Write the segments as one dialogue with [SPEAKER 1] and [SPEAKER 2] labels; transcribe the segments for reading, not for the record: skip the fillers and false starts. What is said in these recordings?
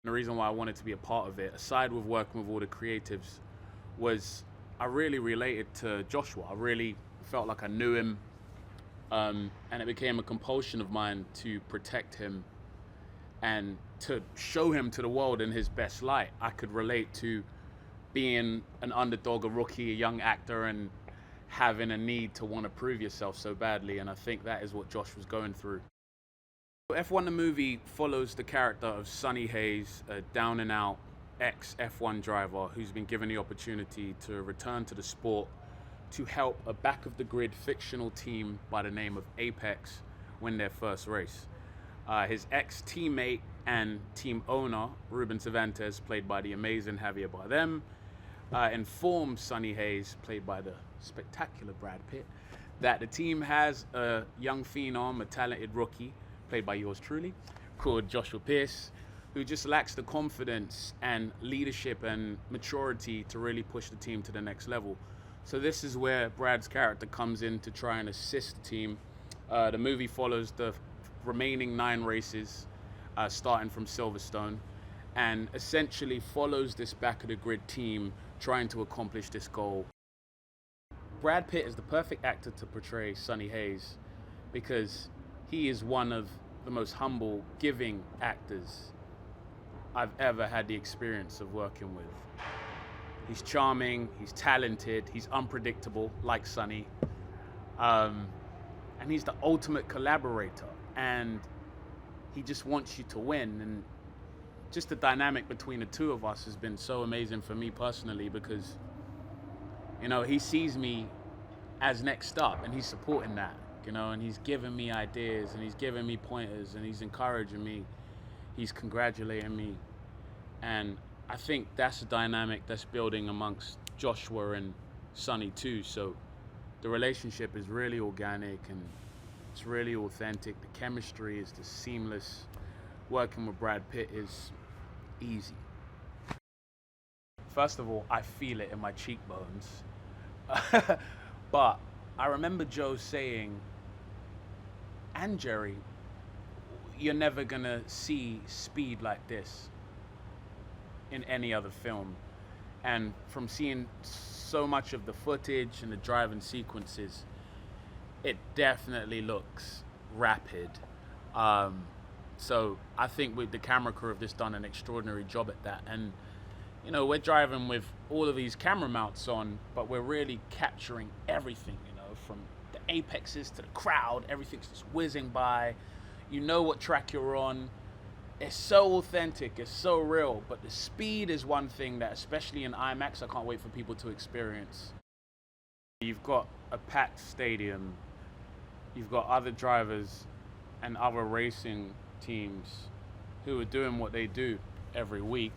[SPEAKER 1] The reason why I wanted to be a part of it, aside with working with all the creatives, was I really related to Joshua. I really felt like I knew him, and it became a compulsion of mine to protect him and to show him to the world in his best light. I could relate to being an underdog, a rookie, a young actor, and having a need to want to prove yourself so badly, and I think that is what Josh was going through. F1 the movie follows the character of Sonny Hayes, a down and out ex-F1 driver who's been given the opportunity to return to the sport to help a back-of-the-grid fictional team by the name of Apex win their first race. His ex-teammate and team owner, Ruben Cervantes, played by the amazing Javier Bardem, informed Sonny Hayes, played by the spectacular Brad Pitt, that the team has a young phenom, a talented rookie, played by yours truly, called Joshua Pearce, who just lacks the confidence and leadership and maturity to really push the team to the next level. So this is where Brad's character comes in to try and assist the team. The movie follows the remaining 9 races, starting from Silverstone, and essentially follows this back-of-the-grid team trying to accomplish this goal. Brad Pitt is the perfect actor to portray Sonny Hayes because he is one of the most humble, giving actors I've ever had the experience of working with. He's charming, he's talented, he's unpredictable, like Sonny, and he's the ultimate collaborator, and he just wants you to win. And just the dynamic between the two of us has been so amazing for me personally because, you know, he sees me as next up and he's supporting that, you know, and he's giving me ideas and he's giving me pointers and he's encouraging me, he's congratulating me. And I think that's a dynamic that's building amongst Joshua and Sonny too. So the relationship is really organic and it's really authentic. The chemistry is just seamless. Working with Brad Pitt is easy. First of all, I feel it in my cheekbones. But I remember Joe saying, and Jerry, you're never gonna see speed like this in any other film. And from seeing so much of the footage and the driving sequences, it definitely looks rapid. So I think the camera crew have just done an extraordinary job at that. And you know, we're driving with all of these camera mounts on, but we're really capturing everything, you know, from the apexes to the crowd, everything's just whizzing by. You know what track you're on. It's so authentic, it's so real, but the speed is one thing that, especially in IMAX, I can't wait for people to experience. You've got a packed stadium, you've got other drivers and other racing teams who are doing what they do every week.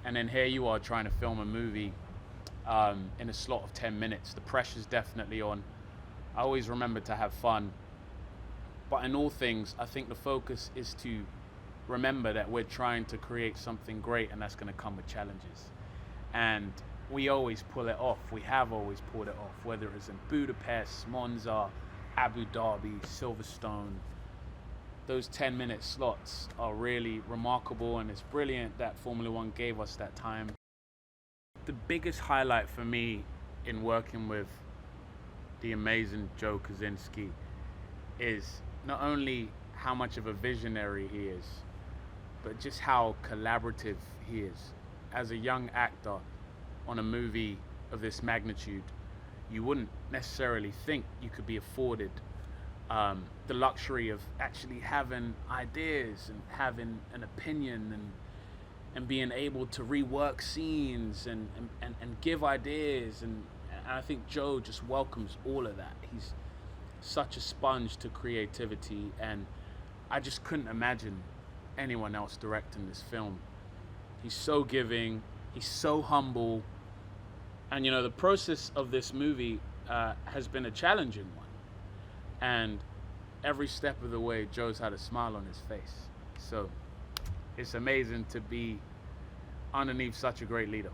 [SPEAKER 1] And then here you are trying to film a movie in a slot of 10 minutes. The pressure's definitely on. I always remember to have fun. But in all things, I think the focus is to remember that we're trying to create something great, and that's going to come with challenges. And we always pull it off. We have always pulled it off, whether it's in Budapest, Monza, Abu Dhabi, Silverstone. Those 10-minute slots are really remarkable, and it's brilliant that Formula One gave us that time. The biggest highlight for me in working with the amazing Joe Kosinski is not only how much of a visionary he is, but just how collaborative he is. As a young actor on a movie of this magnitude, you wouldn't necessarily think you could be afforded the luxury of actually having ideas and having an opinion and being able to rework scenes and give ideas. And I think Joe just welcomes all of that. He's such a sponge to creativity, and I just couldn't imagine anyone else directing this film. He's so giving, he's so humble, and you know, the process of this movie has been a challenging one. And every step of the way, Joe's had a smile on his face. So it's amazing to be underneath such a great leader.